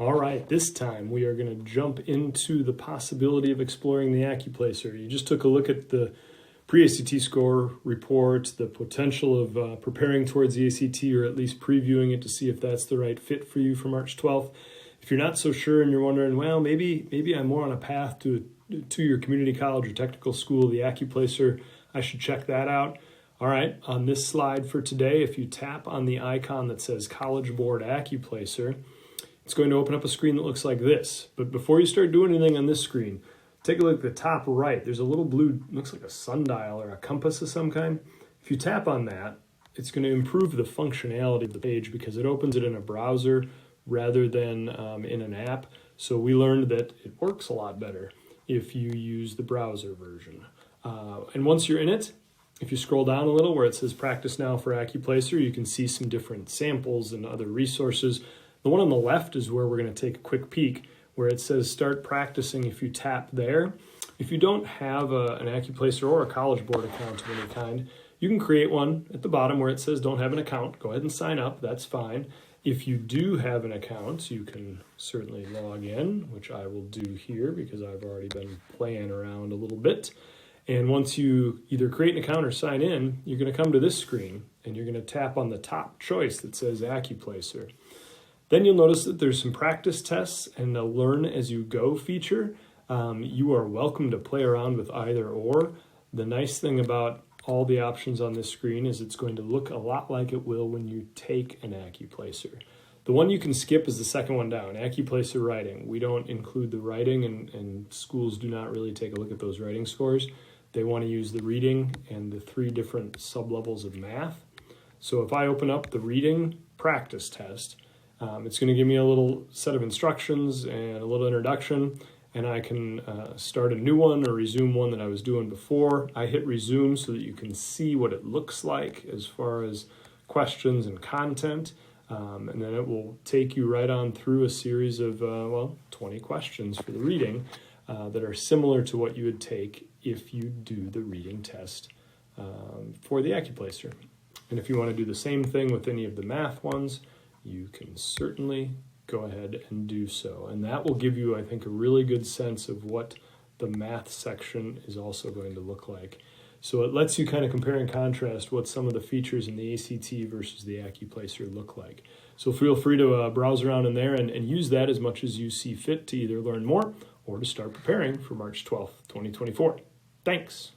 All right, this time we are going to jump into the possibility of exploring the ACCUPLACER. You just took a look at the pre-ACT score report, the potential of preparing towards the ACT, or at least previewing it to see if that's the right fit for you for March 12th. If you're not so sure and you're wondering, well, maybe I'm more on a path to your community college or technical school, the ACCUPLACER, I should check that out. All right, on this slide for today, if you tap on the icon that says College Board ACCUPLACER, it's going to open up a screen that looks like this. But before you start doing anything on this screen, take a look at the top right. There's a little blue, looks like a sundial or a compass of some kind. If you tap on that, it's going to improve the functionality of the page because it opens it in a browser rather than in an app. So we learned that it works a lot better if you use the browser version. And once you're in it, if you scroll down a little where it says Practice Now for ACCUPLACER, you can see some different samples and other resources. The one on the left is where we're going to take a quick peek, where it says Start Practicing. If you tap there, if you don't have an ACCUPLACER or a College Board account of any kind, you can create one at the bottom where it says Don't Have an Account. Go ahead and sign up. That's fine. If you do have an account, you can certainly log in, which I will do here because I've already been playing around a little bit. And once you either create an account or sign in, you're going to come to this screen and you're going to tap on the top choice that says ACCUPLACER. Then you'll notice that there's some practice tests and a learn as you go feature. You are welcome to play around with either or. The nice thing about all the options on this screen is it's going to look a lot like it will when you take an ACCUPLACER. The one you can skip is the second one down, ACCUPLACER writing. We don't include the writing and schools do not really take a look at those writing scores. They want to use the reading and the 3 different sub-levels of math. So if I open up the reading practice test, it's going to give me a little set of instructions and a little introduction, and I can start a new one or resume one that I was doing before. I hit resume so that you can see what it looks like as far as questions and content, and then it will take you right on through a series of, 20 questions for the reading that are similar to what you would take if you do the reading test for the ACCUPLACER. And if you want to do the same thing with any of the math ones, you can certainly go ahead and do so. And that will give you, I think, a really good sense of what the math section is also going to look like. So it lets you kind of compare and contrast what some of the features in the ACT versus the ACCUPLACER look like. So feel free to browse around in there and use that as much as you see fit to either learn more or to start preparing for March 12th, 2024. Thanks.